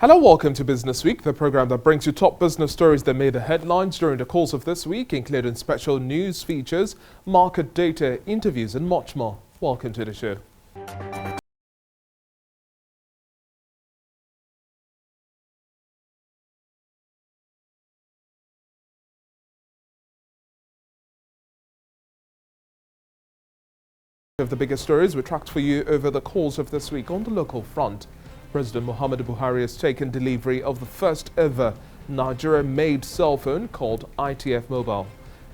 Hello, welcome to Business Week, the program that brings you top business stories that made the headlines during the course of this week, including special news features, market data, interviews, and much more. Welcome to the show. Of the biggest stories we tracked for you over the course of this week. On the local front, President Muhammadu Buhari has taken delivery of the first ever Nigeria-made cell phone called ITF Mobile.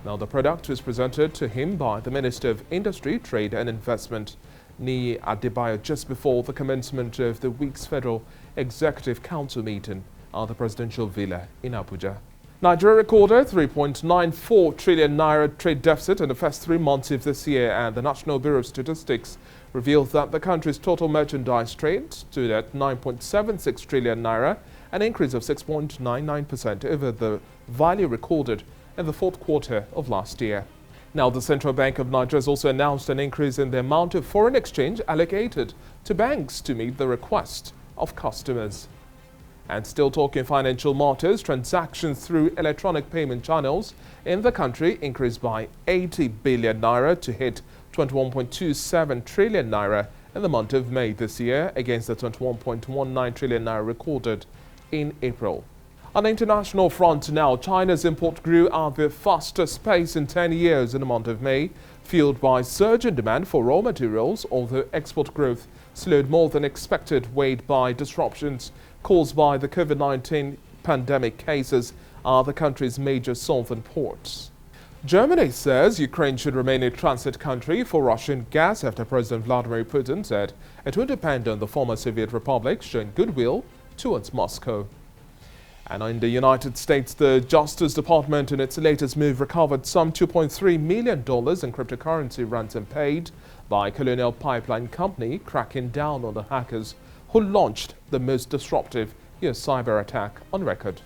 Now, the product was presented to him by the Minister of Industry, Trade and Investment, Niyi Adebayo, just before the commencement of the week's Federal Executive Council meeting at the Presidential Villa in Abuja. Nigeria recorded 3.94 trillion naira trade deficit in the first 3 months of this year, and the National Bureau of Statistics revealed that the country's total merchandise trade stood at 9.76 trillion naira, an increase of 6.99% over the value recorded in the fourth quarter of last year. Now, the Central Bank of Nigeria has also announced an increase in the amount of foreign exchange allocated to banks to meet the request of customers. And still talking financial matters, transactions through electronic payment channels in the country increased by 80 billion naira to hit 21.27 trillion naira in the month of May this year, against the 21.19 trillion naira recorded in April. On the international front now, China's import grew at the fastest pace in 10 years in the month of May, fueled by surging demand for raw materials, although export growth slowed more than expected, weighed by disruptions caused by the COVID-19 pandemic cases are the country's major southern ports. Germany says Ukraine should remain a transit country for Russian gas after President Vladimir Putin said it would depend on the former Soviet republic showing goodwill towards Moscow. And in the United States, the Justice Department in its latest move recovered some $2.3 million in cryptocurrency ransom paid by Colonial Pipeline Company, cracking down on the hackers who launched the most disruptive US cyber attack on record.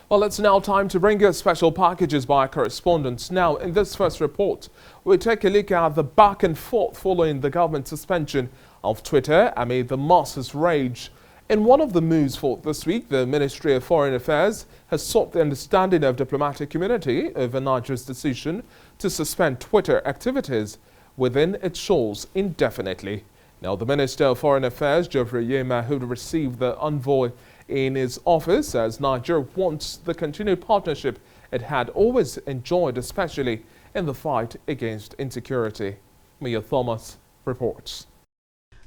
Well, it's now time to bring you special packages by our correspondents. Now, in this first report, we'll take a look at the back and forth following the government suspension of Twitter amid the masses' rage. In one of the moves for this week, the Ministry of Foreign Affairs has sought the understanding of diplomatic community over Nigeria's decision to suspend Twitter activities within its shores indefinitely. Now, the Minister of Foreign Affairs, Geoffrey Yema, who received the envoy in his office, as Nigeria wants the continued partnership it had always enjoyed, especially in the fight against insecurity. Mia Thomas reports.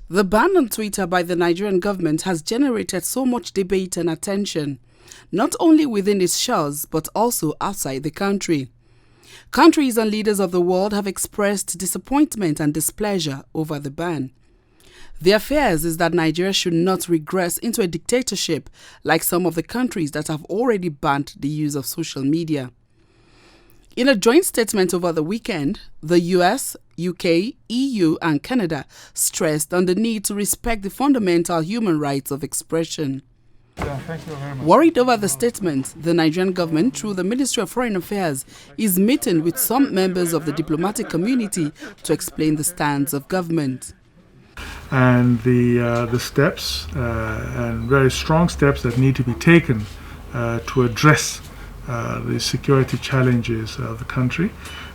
The ban on Twitter by the Nigerian government has generated so much debate and attention, not only within its shores but also outside the country. Countries and leaders of the world have expressed disappointment and displeasure over the ban. Their fears is that Nigeria should not regress into a dictatorship like some of the countries that have already banned the use of social media. In a joint statement over the weekend, the US, UK, EU and Canada stressed on the need to respect the fundamental human rights of expression. Thank you very much. Worried over the statement, the Nigerian government, through the Ministry of Foreign Affairs, is meeting with some members of the diplomatic community to explain the stance of government. And the steps and very strong steps that need to be taken to address the security challenges of the country.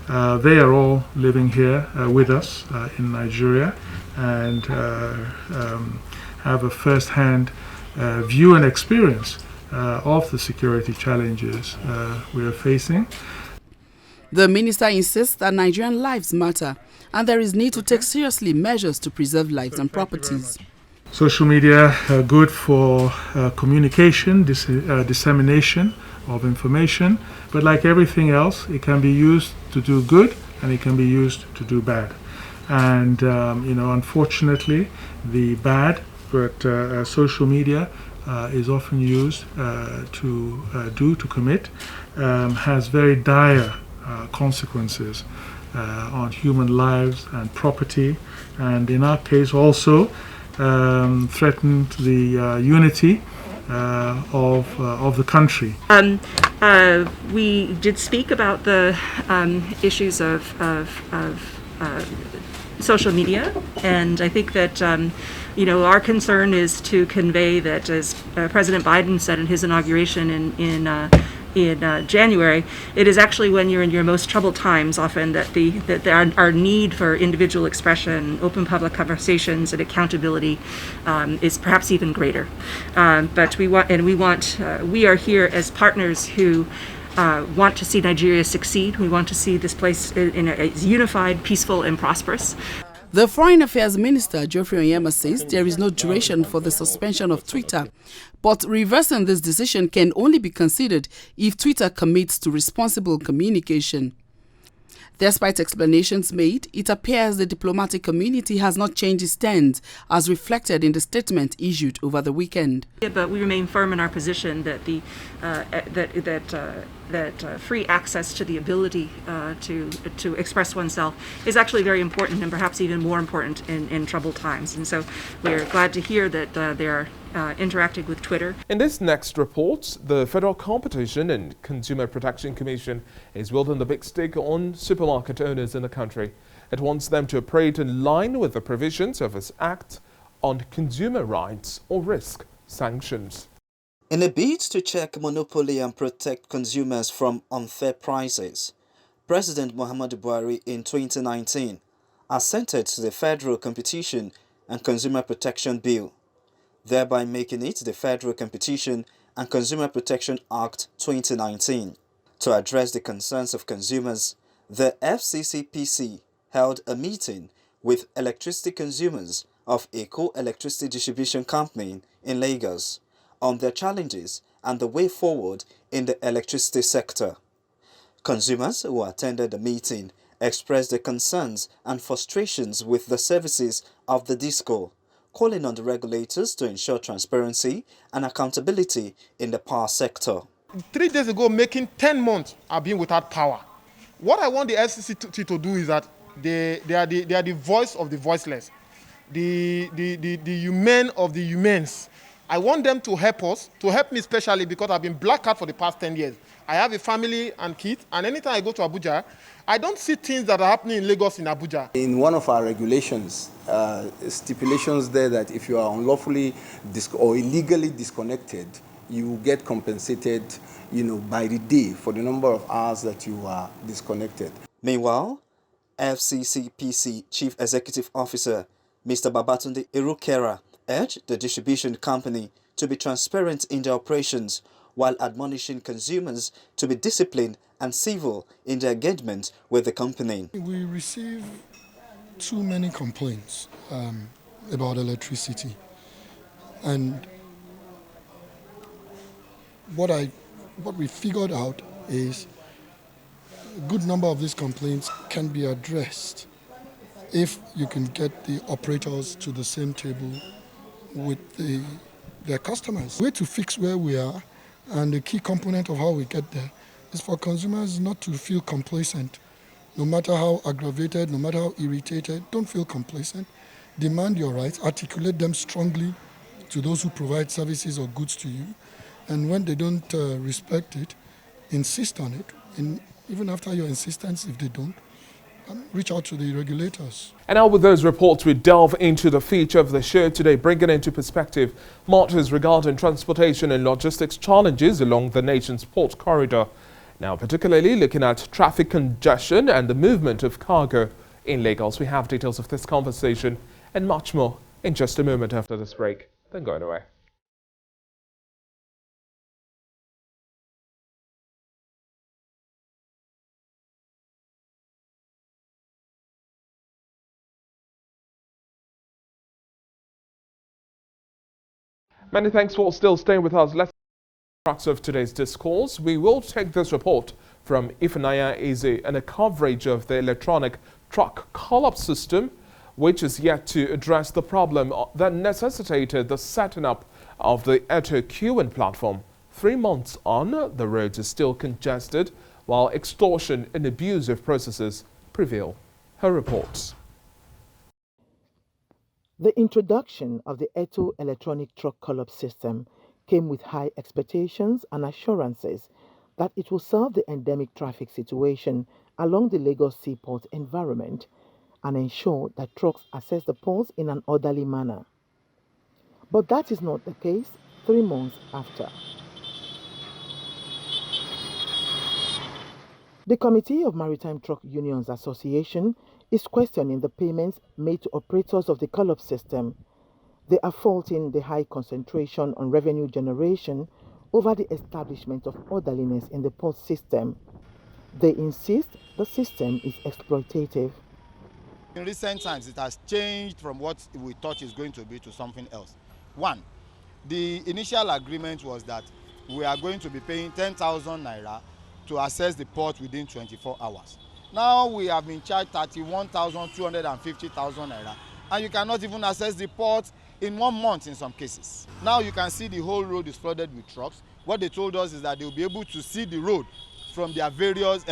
They are all living here with us in Nigeria and have a first-hand view and experience of the security challenges we are facing. The minister insists that Nigerian lives matter and there is need to take seriously measures to preserve lives and properties. Social media are good for communication, dissemination of information, but like everything else, it can be used to do good and it can be used to do bad. And unfortunately, the bad, but social media is often used to commit, has very dire consequences on human lives and property, and in our case also threatened the unity of the country. We did speak about the issues of social media, and I think that our concern is to convey that, as President Biden said in his inauguration in January, it is actually when you're in your most troubled times often that our need for individual expression, open public conversations, and accountability is perhaps even greater. But we are here as partners who want to see Nigeria succeed. We want to see this place in a unified, peaceful, and prosperous. The Foreign Affairs Minister, Geoffrey Onyema, says there is no duration for the suspension of Twitter, but reversing this decision can only be considered if Twitter commits to responsible communication. Despite explanations made, it appears the diplomatic community has not changed its stance, as reflected in the statement issued over the weekend. Yeah, but we remain firm in our position that free access to the ability to express oneself is actually very important, and perhaps even more important in troubled times. And so we're glad to hear that they are interacting with Twitter. In this next report, the Federal Competition and Consumer Protection Commission is wielding the big stick on supermarket owners in the country. It wants them to operate in line with the provisions of its Act on Consumer Rights or risk sanctions. In a bid to check monopoly and protect consumers from unfair prices, President Muhammadu Buhari in 2019 assented to the Federal Competition and Consumer Protection Bill, thereby making it the Federal Competition and Consumer Protection Act 2019. To address the concerns of consumers, the FCCPC held a meeting with electricity consumers of Eko Electricity Distribution Company in Lagos on their challenges and the way forward in the electricity sector. Consumers who attended the meeting expressed their concerns and frustrations with the services of the DISCO, calling on the regulators to ensure transparency and accountability in the power sector. 3 days ago, making 10 months, I've been without power. What I want the FCC to do is that they are the voice of the voiceless, the humane of the humanes. I want them to help us, to help me especially because I've been blackout for the past 10 years. I have a family and kids, and anytime I go to Abuja, I don't see things that are happening in Lagos in Abuja. In one of our regulations, stipulations there that if you are unlawfully or illegally disconnected, you get compensated, by the day for the number of hours that you are disconnected. Meanwhile, FCCPC Chief Executive Officer Mr. Babatunde Erukera urged the distribution company to be transparent in their operations while admonishing consumers to be disciplined and civil in their engagement with the company. We receive too many complaints about electricity, and what we figured out is a good number of these complaints can be addressed if you can get the operators to the same table with their customers. The way to fix where we are, and the key component of how we get there, is for consumers not to feel complacent. No matter how aggravated, no matter how irritated, don't feel complacent. Demand your rights, articulate them strongly to those who provide services or goods to you. And when they don't respect it, insist on it. And even after your insistence, if they don't, reach out to the regulators. And now with those reports, we delve into the feature of the show today, bringing into perspective matters regarding transportation and logistics challenges along the nation's port corridor. Now, particularly looking at traffic congestion and the movement of cargo in Lagos. We have details of this conversation and much more in just a moment after this break. Don't go anywhere. Many thanks for still staying with us. Let's crux of today's discourse. We will take this report from Ifunanya Eze and a coverage of the electronic truck call-up system, which is yet to address the problem that necessitated the setting up of the Eto queuing platform. 3 months on, the roads are still congested, while extortion and abusive processes prevail. Her reports. The introduction of the Eto electronic truck call-up system came with high expectations and assurances that it will solve the endemic traffic situation along the Lagos seaport environment and ensure that trucks access the ports in an orderly manner. But that is not the case 3 months after. The Committee of Maritime Truck Unions Association is questioning the payments made to operators of the call-up system. They are faulting the high concentration on revenue generation over the establishment of orderliness in the port system. They insist the system is exploitative. In recent times, it has changed from what we thought is going to be to something else. One, the initial agreement was that we are going to be paying 10,000 naira to access the port within 24 hours. Now we have been charged 31,250,000 naira, and you cannot even access the port in 1 month in some cases. Now you can see the whole road is flooded with trucks. What they told us is that they will be able to see the road from their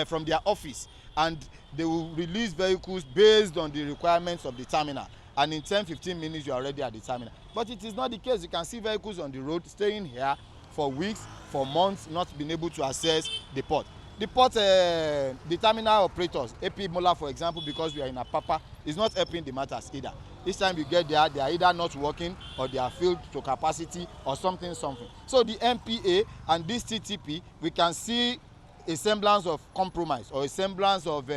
from their office, and they will release vehicles based on the requirements of the terminal. And in 10-15 minutes, you are already at the terminal. But it is not the case. You can see vehicles on the road staying here for weeks, for months, not being able to access the port. The port, the terminal operators, AP Mola, for example, because we are in Apapa, is not helping the matters either. Each time you get there, they are either not working or they are filled to capacity or something. So the MPA and this TTP, we can see a semblance of compromise or a semblance of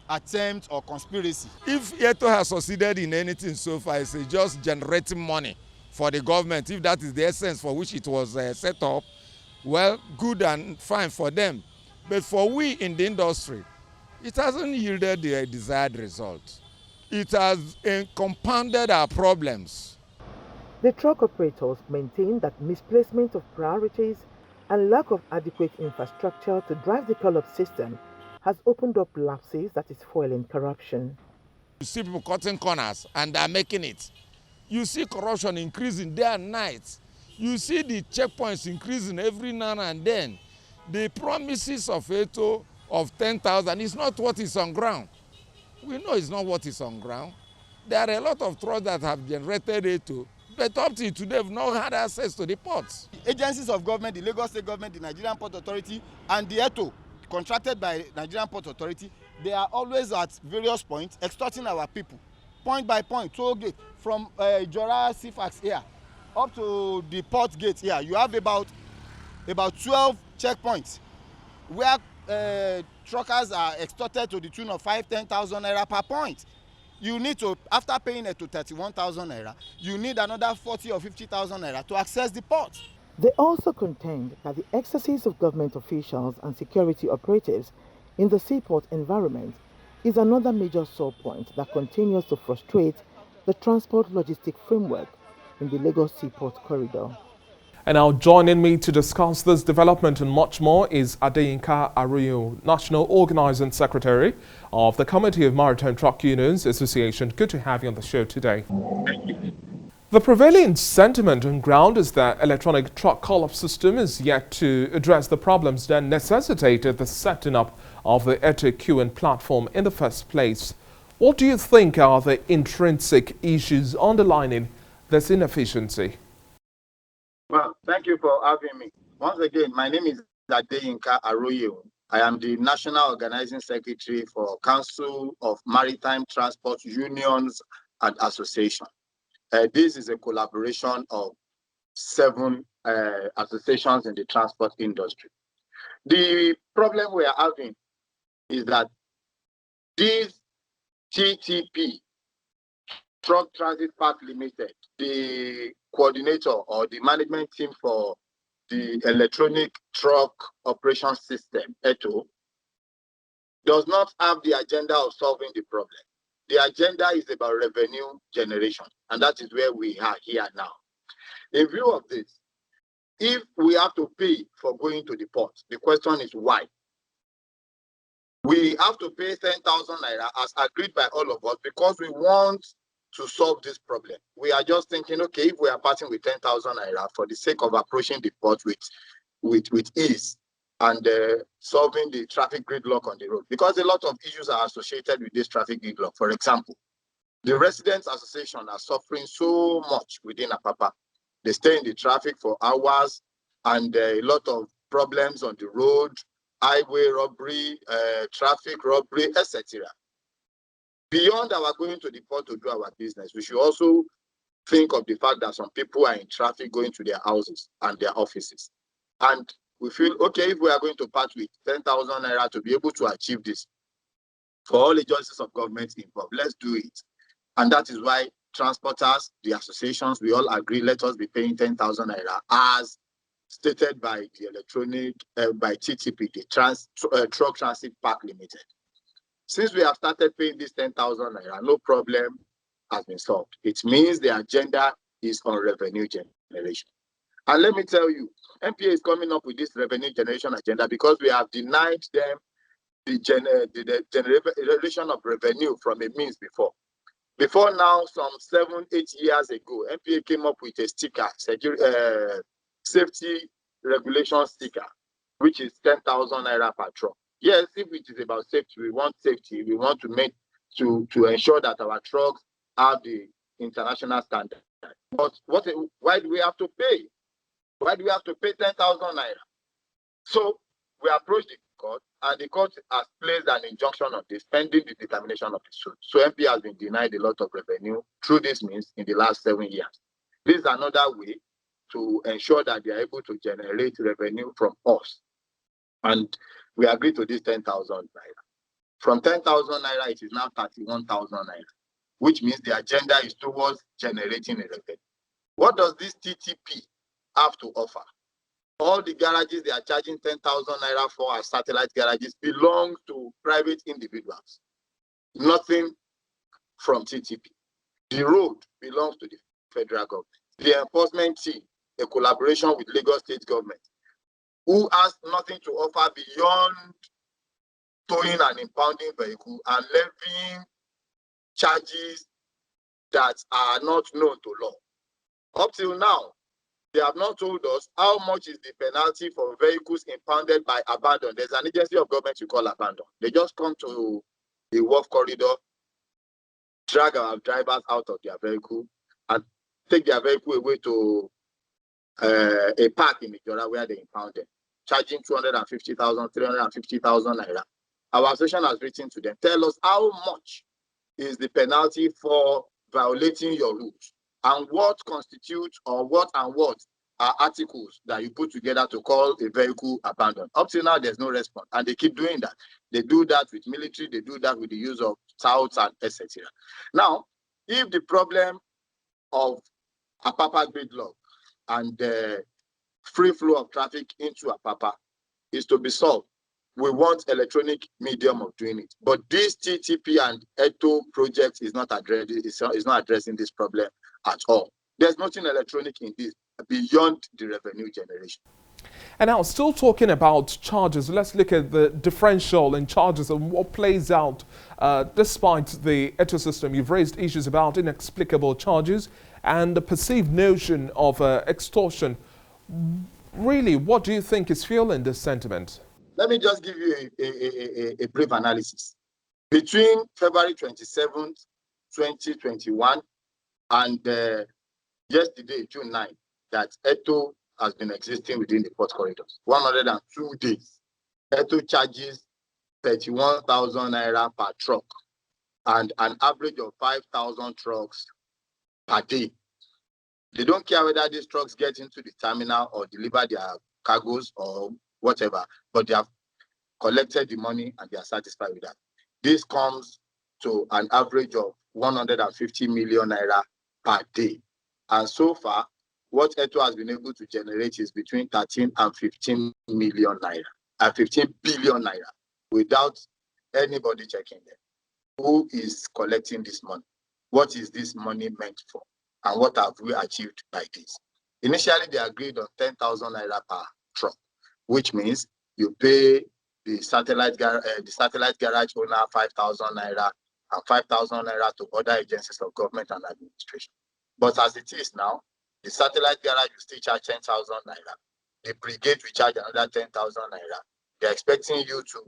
attempt or conspiracy. If Eto has succeeded in anything so far, it's just generating money for the government. If that is the essence for which it was set up, well, good and fine for them. But for we in the industry, it hasn't yielded the desired result. It has compounded our problems. The truck operators maintain that misplacement of priorities and lack of adequate infrastructure to drive the call-up system has opened up lapses that is fueling corruption. You see people cutting corners and they are making it. You see corruption increasing day and night. You see the checkpoints increasing every now and then. The promises of Eto of 10,000 is not what is on ground. We know it's not what is on ground. There are a lot of trucks that have generated Eto, but up to today have not had access to the ports. Agencies of government, the Lagos State government, the Nigerian Port Authority, and the Eto, contracted by Nigerian Port Authority, they are always at various points extorting our people, point by point, toll gate, from Jora Sifax here up to the port gate here. You have about 12 checkpoints where truckers are extorted to the tune of 5,000-10,000 naira per point. You need to, after paying it to 31,000 naira, you need another 40,000 or 50,000 naira to access the port. They also contend that the excesses of government officials and security operatives in the seaport environment is another major sore point that continues to frustrate the transport logistic framework in the Lagos Seaport Corridor. And now joining me to discuss this development and much more is Adeyinka Aroyo, National Organizing Secretary of the Committee of Maritime Truck Unions Association. Good to have you on the show today. The prevailing sentiment on ground is that electronic truck call-up system is yet to address the problems that necessitated the setting up of the Eto queuing platform in the first place. What do you think are the intrinsic issues underlining this inefficiency? Well, thank you for having me. Once again, my name is Adeyinka Aroyo. I am the National Organizing Secretary for Council of Maritime Transport Unions and Association. This is a collaboration of 7 associations in the transport industry. The problem we are having is that this TTP, Truck Transit Park Limited, the coordinator or the management team for the electronic truck operation system, Eto, does not have the agenda of solving the problem. The agenda is about revenue generation, and that is where we are here now. In view of this, if we have to pay for going to the port, the question is why? We have to pay 10,000 naira as agreed by all of us because we want to solve this problem. We are just thinking, okay, if we are parting with 10,000 naira for the sake of approaching the port with ease and solving the traffic gridlock on the road, because a lot of issues are associated with this traffic gridlock. For example, the residents association are suffering so much within Apapa. They stay in the traffic for hours and a lot of problems on the road, highway robbery, traffic robbery, etc. beyond our going to the port to do our business, we should also think of the fact that some people are in traffic going to their houses and their offices. And we feel, okay, if we are going to part with 10,000 naira to be able to achieve this for all agencies of government involved, let's do it. And that is why transporters, the associations, we all agree, let us be paying 10,000 naira as stated by the electronic, by TTP, the Truck Transit Park Limited. Since we have started paying this 10,000 naira, no problem has been solved. It means the agenda is on revenue generation. And let me tell you, NPA is coming up with this revenue generation agenda because we have denied them the generation of revenue from a means before. Before now, some 7-8 years ago, NPA came up with a sticker, safety regulation sticker, which is 10,000 naira per truck. Yes, if it is about safety, we want safety. We want to ensure that our trucks have the international standard. But why do we have to pay? Why do we have to pay 10,000 naira? So we approached the court, and the court has placed an injunction on this pending the determination of the suit. So NPA has been denied a lot of revenue through this means in the last 7 years. This is another way to ensure that they are able to generate revenue from us. And we agreed to this 10,000 naira. From 10,000 naira, it is now 31,000 naira, which means the agenda is towards generating a revenue. What does this TTP have to offer? All the garages they are charging 10,000 naira for as satellite garages belong to private individuals. Nothing from TTP. The road belongs to the federal government. The enforcement team, a collaboration with Lagos State government, who has nothing to offer beyond towing and impounding vehicle and levying charges that are not known to law. Up till now, they have not told us how much is the penalty for vehicles impounded by abandon. There's an agency of government you call abandon. They just come to the wharf corridor, drag our drivers out of their vehicle, and take their vehicle away to a park in Ijora where they impound them, charging 250,000, 350,000 naira. Our association has written to them, tell us how much is the penalty for violating your rules, and what constitutes or what are articles that you put together to call a vehicle abandoned. Up till now, there's no response, and they keep doing that. They do that with military, they do that with the use of touts and etc. Now, if the problem of Apapa gridlock and free flow of traffic into Apapa is to be solved, we want electronic medium of doing it. But this TTP and ETO project is not addressing this problem at all. There's nothing electronic in this beyond the revenue generation. And now, still talking about charges, let's look at the differential in charges and what plays out despite the ETO system. You've raised issues about inexplicable charges and the perceived notion of extortion. Really, what do you think is fueling this sentiment? Let me just give you a brief analysis. Between February 27th, 2021 and yesterday, June 9th, that ETO has been existing within the port corridors. 102 days. ETO charges 31,000 naira per truck and an average of 5,000 trucks per day. They don't care whether these trucks get into the terminal or deliver their cargoes or whatever, but they have collected the money and they are satisfied with that. This comes to an average of 150 million naira per day. And so far, what ETO has been able to generate is between 13 and 15 million naira, 15 billion naira, without anybody checking them. Who is collecting this money? What is this money meant for? And what have we achieved by this? Initially, they agreed on 10,000 naira per truck, which means you pay the satellite garage owner 5,000 naira and 5,000 naira to other agencies of government and administration. But as it is now, the satellite garage will still charge 10,000 naira. The brigade will charge another 10,000 naira. They're expecting you to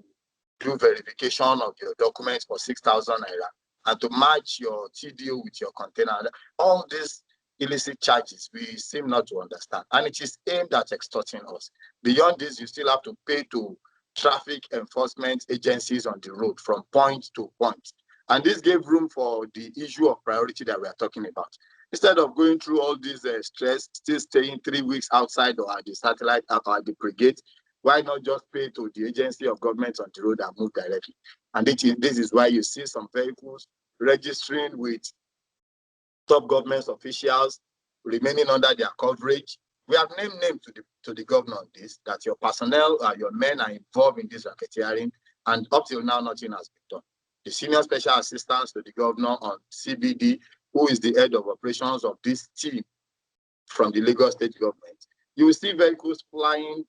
do verification of your documents for 6,000 naira and to match your TDO with your container. All these illicit charges, we seem not to understand. And it is aimed at extorting us. Beyond this, you still have to pay to traffic enforcement agencies on the road from point to point. And this gave room for the issue of priority that we are talking about. Instead of going through all this stress, still staying 3 weeks outside or at the satellite or at the brigade, why not just pay to the agency of government on the road and move directly? And this is why you see some vehicles registering with top government officials, remaining under their coverage. We have named names to the governor on this, that your personnel, your men are involved in this racketeering, and up till now, nothing has been done. The senior special assistant to the governor on CBD, who is the head of operations of this team from the Lagos state government, you will see vehicles flying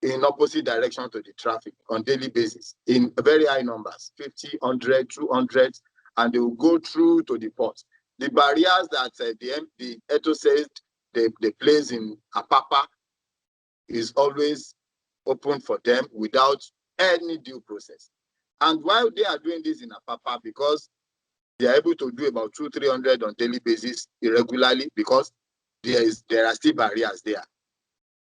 in opposite direction to the traffic on daily basis in very high numbers, 50, 100, 200, and they will go through to the port. The barriers that the ETO says they place in Apapa is always open for them without any due process. And while they are doing this in Apapa, because they are able to do about 200-300 on daily basis irregularly, because there are still barriers there.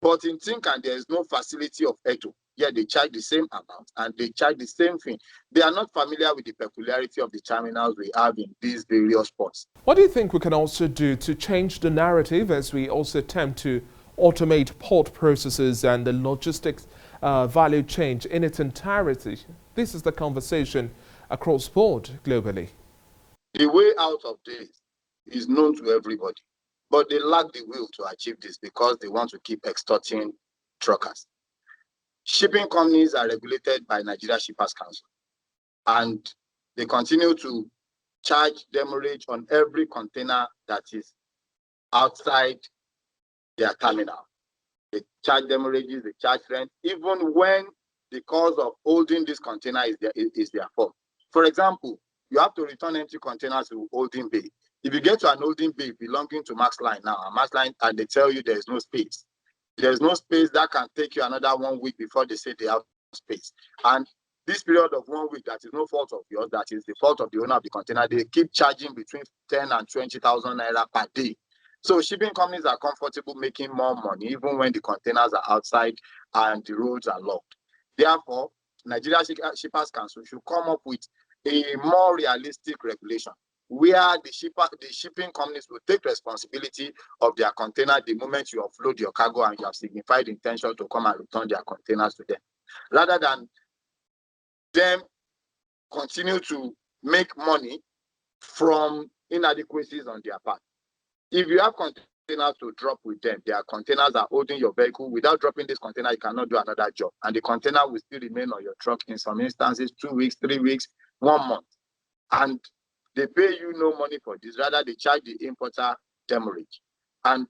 But in Tinkan, there is no facility of ETO. Yeah, they charge the same amount and they charge the same thing. They are not familiar with the peculiarity of the terminals we have in these various ports. What do you think we can also do to change the narrative as we also attempt to automate port processes and the logistics value chain in its entirety? This is the conversation across board globally. The way out of this is known to everybody, but they lack the will to achieve this because they want to keep extorting truckers. Shipping companies are regulated by Nigeria Shippers Council, and they continue to charge demurrage on every container that is outside their terminal. They charge demurrages, they charge rent, even when the cause of holding this container is their fault. For example, you have to return empty containers to holding bay. If you get to an holding bay belonging to Max Line now, and they tell you there is no space, there's no space, that can take you another 1 week before they say they have space. And this period of 1 week, that is no fault of yours, that is the fault of the owner of the container. They keep charging between 10 and 20,000 naira per day. So shipping companies are comfortable making more money even when the containers are outside and the roads are locked. Therefore, Nigeria Shippers Council should come up with a more realistic regulation where the shipping companies will take responsibility of their container the moment you offload your cargo and you have signified intention to come and return their containers to them, rather than them continue to make money from inadequacies on their part. If you have containers to drop with them, their containers are holding your vehicle. Without dropping this container, you cannot do another job, and the container will still remain on your truck in some instances 2 weeks, 3 weeks, 1 month, and they pay you no money for this. Rather, they charge the importer demurrage. And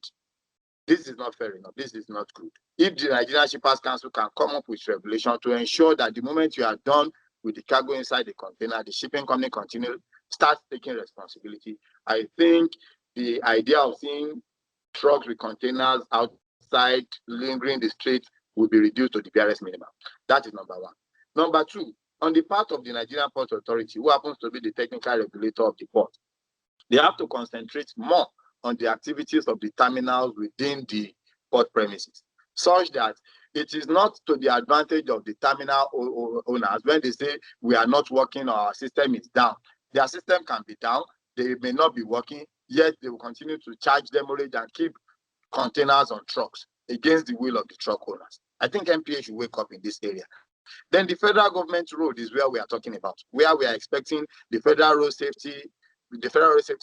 this is not fair enough. This is not good. If the Nigerian Shippers Council can come up with regulation to ensure that the moment you are done with the cargo inside the container, the shipping company starts taking responsibility, I think the idea of seeing trucks with containers outside lingering the street will be reduced to the barest minimum. That is number one. Number two, on the part of the Nigerian Port Authority, who happens to be the technical regulator of the port, they have to concentrate more on the activities of the terminals within the port premises, such that it is not to the advantage of the terminal owners when they say we are not working or our system is down. Their system can be down, they may not be working, yet they will continue to charge demurrage and keep containers on trucks against the will of the truck owners. I think NPA should wake up in this area. Then the federal government road is where we are talking about, where we are expecting the Federal Road Safety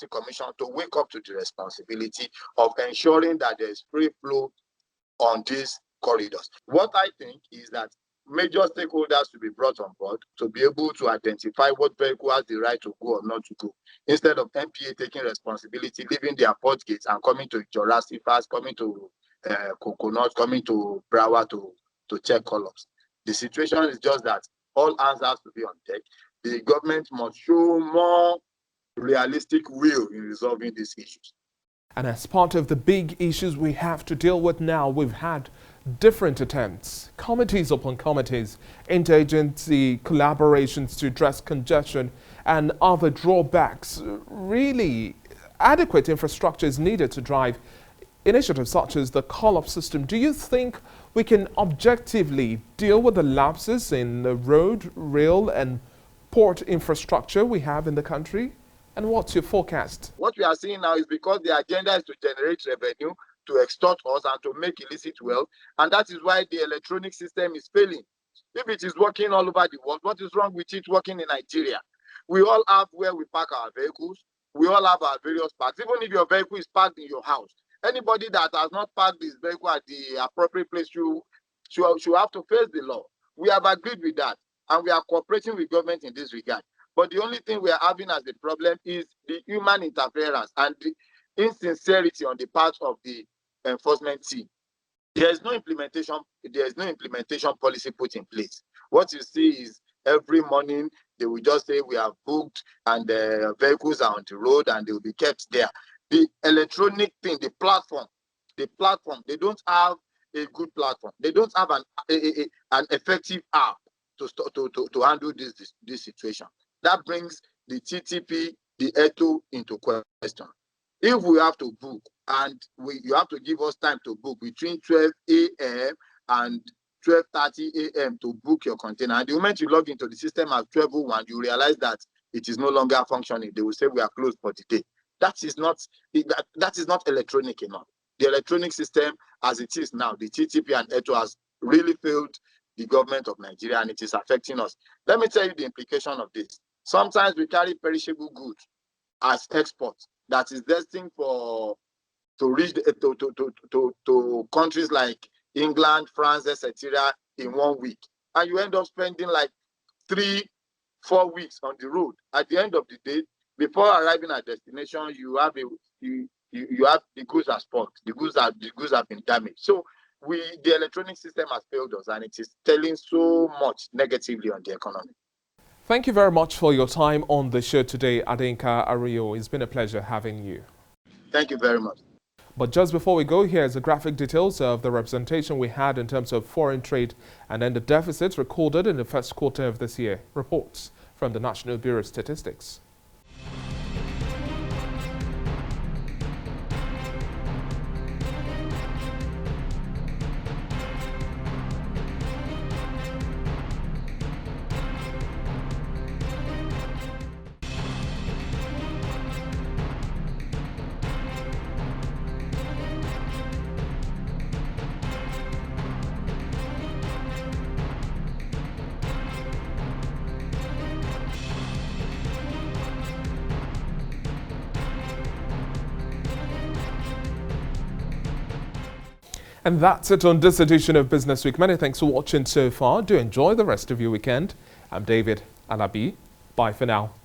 Commission to wake up to the responsibility of ensuring that there is free flow on these corridors. What I think is that major stakeholders to be brought on board to be able to identify what vehicle has the right to go or not to go, instead of NPA taking responsibility, leaving their port gates and coming to Jurassic Fast, coming to Coconut, coming to Brawa to check call-ups. The situation is just that all hands have to be on deck. The government must show more realistic will in resolving these issues. And as part of the big issues we have to deal with now, we've had different attempts, committees upon committees, interagency collaborations to address congestion and other drawbacks. Really, adequate infrastructure is needed to drive initiatives such as the call-up system. Do you think we can objectively deal with the lapses in the road, rail and port infrastructure we have in the country? And what's your forecast? What we are seeing now is because the agenda is to generate revenue, to extort us and to make illicit wealth. And that is why the electronic system is failing. If it is working all over the world, what is wrong with it working in Nigeria? We all have where we park our vehicles. We all have our various parks. Even if your vehicle is parked in your house, anybody that has not parked his vehicle at the appropriate place should have to face the law. We have agreed with that, and we are cooperating with government in this regard. But the only thing we are having as a problem is the human interference and the insincerity on the part of the enforcement team. There is no implementation policy put in place. What you see is every morning they will just say we have booked and the vehicles are on the road and they will be kept there. The electronic thing, the platform, they don't have a good platform. They don't have an effective app to handle this situation. That brings the TTP, the ETO into question. If we have to book and you have to give us time to book between 12 a.m. and 12:30 a.m. to book your container, and the moment you log into the system at 12:01, you realize that it is no longer functioning. They will say we are closed for the day. That is not electronic enough. The electronic system as it is now, the TTP and ETO has really failed the government of Nigeria, and it is affecting us. Let me tell you the implication of this. Sometimes we carry perishable goods as exports that is destined to reach to countries like England, France, etc. in 1 week, and you end up spending like 3-4 weeks on the road. At the end of the day, before arriving at destination, you have the goods are spoiled, the goods have been damaged. So the electronic system has failed us, and it is telling so much negatively on the economy. Thank you very much for your time on the show today, Adeyinka Aroye. It's been a pleasure having you. Thank you very much. But just before we go, here's the graphic details of the representation we had in terms of foreign trade and then the deficits recorded in the first quarter of this year. Reports from the National Bureau of Statistics. And that's it on this edition of Business Week. Many thanks for watching so far. Do enjoy the rest of your weekend. I'm David Alabi. Bye for now.